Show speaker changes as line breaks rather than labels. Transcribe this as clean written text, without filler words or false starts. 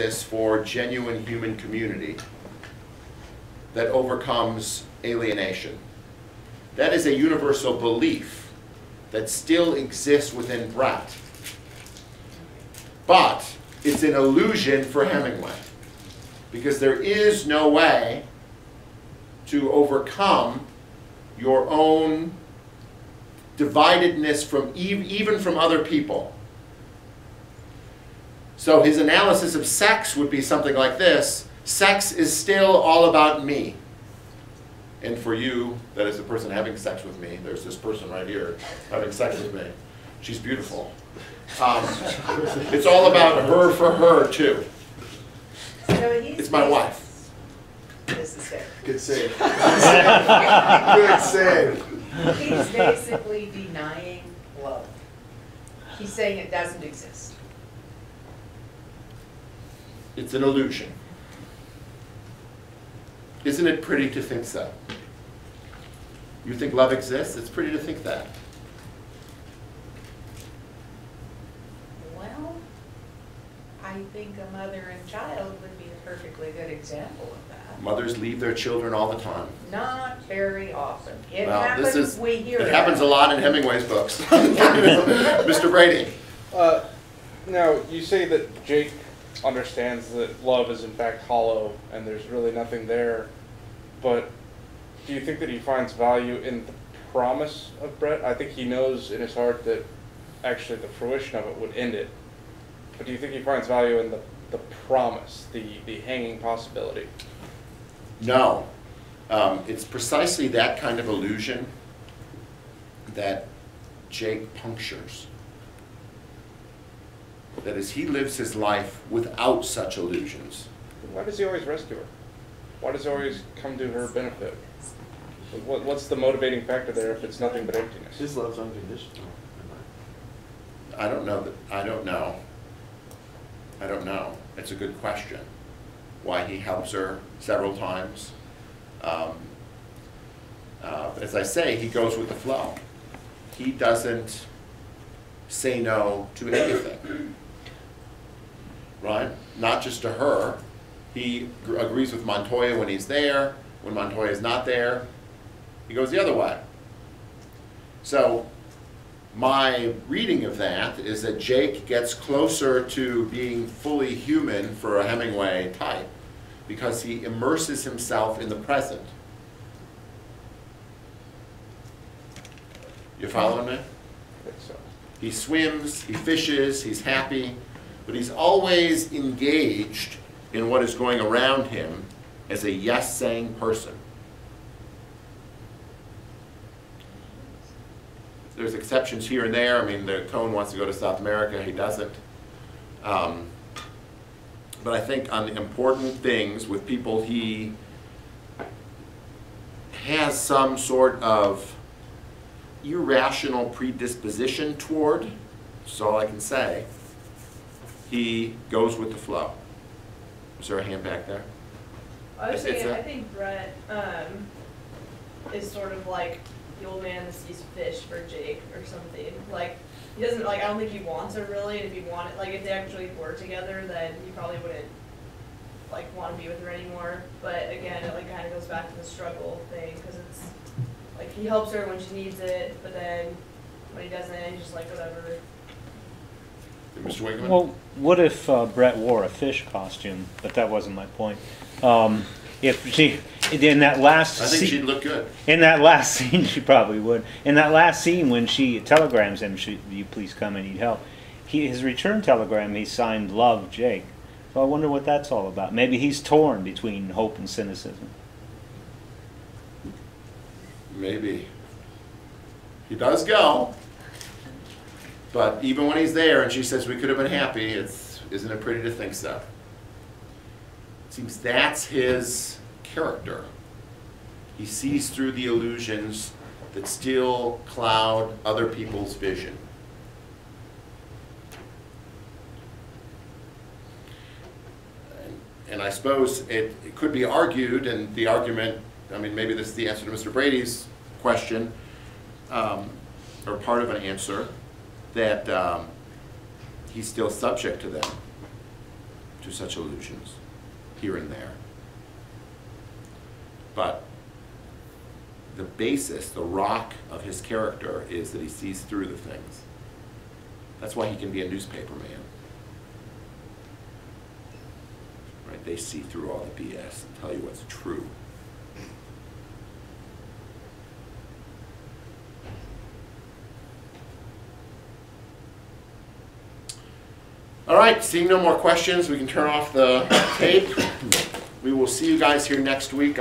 this for genuine human community that overcomes alienation. That is a universal belief that still exists within Brett. But it's an illusion for Hemingway, because there is no way to overcome your own dividedness from even from other people. So his analysis of sex would be something like this: sex is still all about me. And for you, that is the person having sex with me, there's this person right here having sex with me. She's beautiful. It's all about her for her, too.
So
it's my wife.
This is fair.
Good save. Good save.
He's basically denying love. He's saying it doesn't exist.
It's an illusion. Isn't it pretty to think so? You think love exists? It's pretty to think that.
Well, I think a mother and child would be a perfectly good example of that.
Mothers leave their children all the time.
Not very often. It
Well,
happens, we hear
it
it.
happens a lot in Hemingway's books. Mr. Brady.
Now, you say that Jake understands that love is in fact hollow and there's really nothing there, but do you think that he finds value in the promise of Brett? I think he knows in his heart that actually the fruition of it would end it, but do you think he finds value in the promise, the hanging possibility?
No. It's precisely that kind of illusion that Jake punctures. That is, he lives his life without such illusions.
Why does he always rescue her? Why does he always come to her benefit? What's the motivating factor there if it's nothing but emptiness?
His love's unconditional.
I don't know. I don't know. I don't know. It's a good question. Why he helps her several times. As I say, he goes with the flow. He doesn't say no to anything. Right? Not just to her. He agrees with Montoya when he's there. When Montoya is not there, he goes the other way. So my reading of that is that Jake gets closer to being fully human for a Hemingway type because he immerses himself in the present. You following me?
I think so.
He swims, he fishes, he's happy, but he's always engaged in what is going around him as a yes-saying person. There's exceptions here and there. I mean, Cohn wants to go to South America, he doesn't. But I think on the important things with people he has some sort of irrational predisposition toward, that's all I can say, he goes with the flow. Is there a hand back there?
I was saying, I think Brett is sort of like the old man that sees fish for Jake or something. Like, he doesn't, like, I don't think he wants her really, and if he wanted, like, if they actually were together, then he probably wouldn't, like, want to be with her anymore. But again, it, like, kind of goes back to the struggle thing, because it's, like, he helps her when she needs it, but then when he doesn't, he's just like, whatever.
Mr. Winkman?
Well, what if Brett wore a fish costume? But that wasn't my point. If she, in that last
I think she'd look good.
In that last scene, she probably would. In that last scene, when she telegrams him, you please come and need help. His return telegram, he signed "Love, Jake." So I wonder what that's all about. Maybe he's torn between hope and cynicism.
Maybe. He does go. But even when he's there and she says we could have been happy, isn't it pretty to think so? It seems that's his character. He sees through the illusions that still cloud other people's vision. And I suppose it could be argued, and the argument, I mean, maybe this is the answer to Mr. Brady's question, or part of an answer, that he's still subject to them. to such illusions, here and there. But the basis, the rock of his character is that he sees through the things. That's why he can be a newspaper man. Right? They see through all the BS and tell you what's true. All right, seeing no more questions, we can turn off the tape. We will see you guys here next week.